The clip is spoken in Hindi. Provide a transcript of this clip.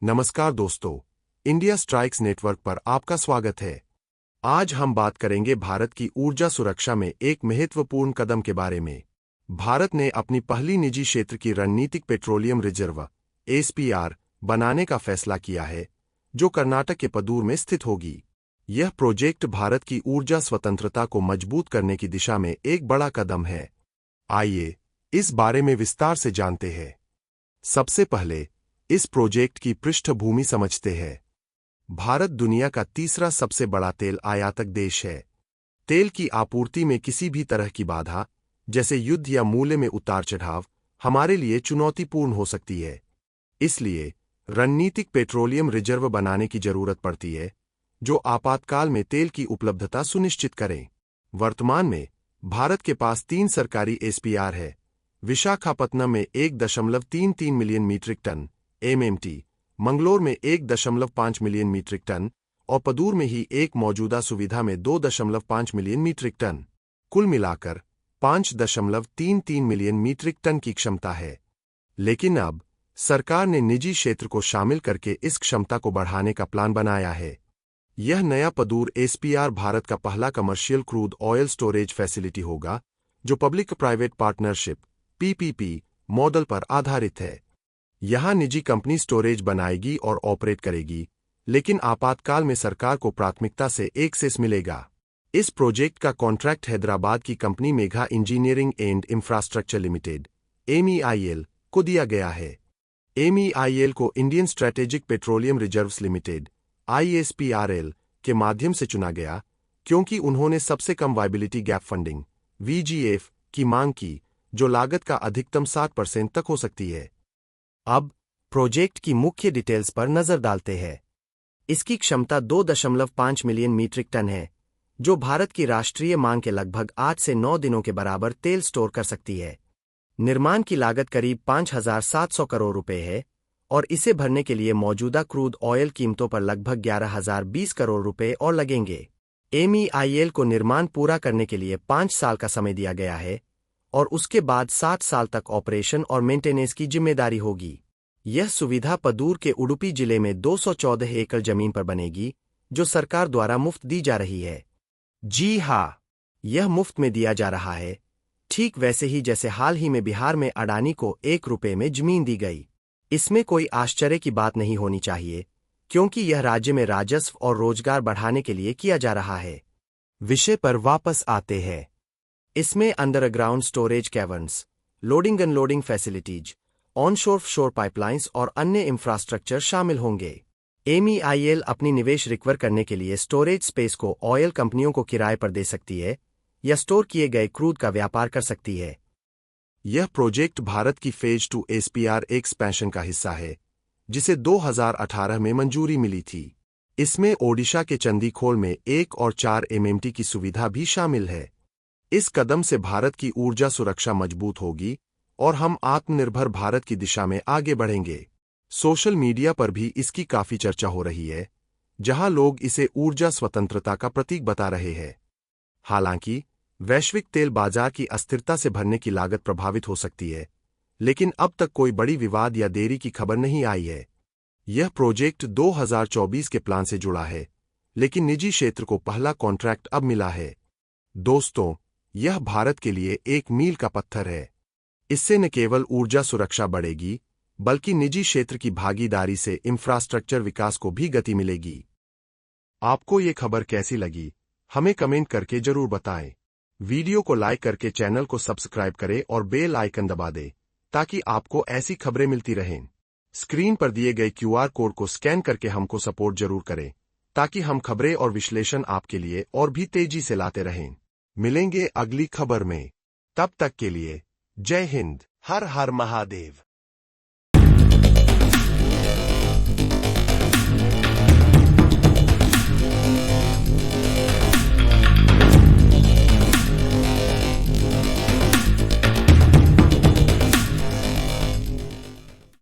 नमस्कार दोस्तों, इंडिया स्ट्राइक्स नेटवर्क पर आपका स्वागत है। आज हम बात करेंगे भारत की ऊर्जा सुरक्षा में एक महत्वपूर्ण कदम के बारे में। भारत ने अपनी पहली निजी क्षेत्र की रणनीतिक पेट्रोलियम रिजर्व एसपीआर बनाने का फैसला किया है, जो कर्नाटक के पदूर में स्थित होगी। यह प्रोजेक्ट भारत की ऊर्जा स्वतंत्रता को मजबूत करने की दिशा में एक बड़ा कदम है। आइए इस बारे में विस्तार से जानते हैं। सबसे पहले इस प्रोजेक्ट की पृष्ठभूमि समझते हैं। भारत दुनिया का तीसरा सबसे बड़ा तेल आयातक देश है। तेल की आपूर्ति में किसी भी तरह की बाधा, जैसे युद्ध या मूल्य में उतार चढ़ाव, हमारे लिए चुनौतीपूर्ण हो सकती है। इसलिए रणनीतिक पेट्रोलियम रिजर्व बनाने की जरूरत पड़ती है, जो आपातकाल में तेल की उपलब्धता सुनिश्चित करें। वर्तमान में भारत के पास 3 सरकारी एसपीआर है। विशाखापत्तनम में 1.33 million metric tonne MMT, Mangalore में 1.5 मिलियन मीट्रिक टन और पदूर में ही एक मौजूदा सुविधा में 2.5 मिलियन मीट्रिक टन। कुल मिलाकर 5.33 मिलियन मीट्रिक टन की क्षमता है। लेकिन अब सरकार ने निजी क्षेत्र को शामिल करके इस क्षमता को बढ़ाने का प्लान बनाया है। यह नया पदूर एसपीआर भारत का पहला commercial crude oil storage facility होगा, जो public private partnership PPP model पर आधारित है। यहां निजी कंपनी स्टोरेज बनाएगी और ऑपरेट करेगी, लेकिन आपातकाल में सरकार को प्राथमिकता से एक्सेस मिलेगा। इस प्रोजेक्ट का कॉन्ट्रैक्ट हैदराबाद की company Megha engineering and infrastructure limited (MEIL) को दिया गया है। MEIL को Indian strategic petroleum reserves limited (ISPRL) के माध्यम से चुना गया, क्योंकि उन्होंने सबसे कम वायबिलिटी गैप फंडिंग (VGF) की मांग की, जो लागत का अधिकतम 60% तक हो सकती है। अब प्रोजेक्ट की मुख्य डिटेल्स पर नजर डालते हैं। इसकी क्षमता 2.5 मिलियन मीट्रिक टन है, जो भारत की राष्ट्रीय मांग के लगभग 8 से 9 दिनों के बराबर तेल स्टोर कर सकती है। निर्माण की लागत करीब 5,700 करोड़ रुपए है और इसे भरने के लिए मौजूदा क्रूड ऑयल कीमतों पर लगभग 11,020 करोड़ रुपए और लगेंगे। MEIL को निर्माण पूरा करने के लिए 5 साल का समय दिया गया है और उसके बाद 7 साल तक ऑपरेशन और मेंटेनेंस की जिम्मेदारी होगी। यह सुविधा पदूर के उडुपी जिले में 214 एकड़ जमीन पर बनेगी, जो सरकार द्वारा मुफ्त दी जा रही है। जी हाँ, यह मुफ्त में दिया जा रहा है, ठीक वैसे ही जैसे हाल ही में बिहार में अडानी को 1 रुपए में जमीन दी गई। इसमें कोई आश्चर्य की बात नहीं होनी चाहिए, क्योंकि यह राज्य में राजस्व और रोजगार बढ़ाने के लिए किया जा रहा है। विषय पर वापस आते हैं। इसमें underground storage caverns, loading unloading facilities, onshore shore pipelines और अन्य इंफ्रास्ट्रक्चर शामिल होंगे। MEIL अपनी निवेश रिकवर करने के लिए स्टोरेज स्पेस को ऑयल कंपनियों को किराए पर दे सकती है या स्टोर किए गए क्रूड का व्यापार कर सकती है। यह प्रोजेक्ट भारत की फेज 2 एसपीआर एक्सपेंशन का हिस्सा है, जिसे 2018 में मंजूरी मिली थी। इसमें ओडिशा के चंदीखोल में 1 और 4 MMT की सुविधा भी शामिल है। इस कदम से भारत की ऊर्जा सुरक्षा मजबूत होगी और हम आत्मनिर्भर भारत की दिशा में आगे बढ़ेंगे। सोशल मीडिया पर भी इसकी काफी चर्चा हो रही है, जहां लोग इसे ऊर्जा स्वतंत्रता का प्रतीक बता रहे हैं। हालांकि वैश्विक तेल बाजार की अस्थिरता से भरने की लागत प्रभावित हो सकती है, लेकिन अब तक कोई बड़ी विवाद या देरी की खबर नहीं आई है। यह प्रोजेक्ट 2024 के प्लान से जुड़ा है, लेकिन निजी क्षेत्र को पहला कॉन्ट्रैक्ट अब मिला है। दोस्तों, यह भारत के लिए एक मील का पत्थर है। इससे न केवल ऊर्जा सुरक्षा बढ़ेगी, बल्कि निजी क्षेत्र की भागीदारी से इंफ्रास्ट्रक्चर विकास को भी गति मिलेगी। आपको ये खबर कैसी लगी, हमें कमेंट करके जरूर बताएं। वीडियो को लाइक करके चैनल को सब्सक्राइब करें और बेल आइकन दबा दें, ताकि आपको ऐसी खबरें मिलती रहें। स्क्रीन पर दिए गए QR कोड को स्कैन करके हमको सपोर्ट जरूर करें, ताकि हम खबरें और विश्लेषण आपके लिए और भी तेजी से लाते रहें। मिलेंगे अगली खबर में। तब तक के लिए जय हिंद, हर हर महादेव।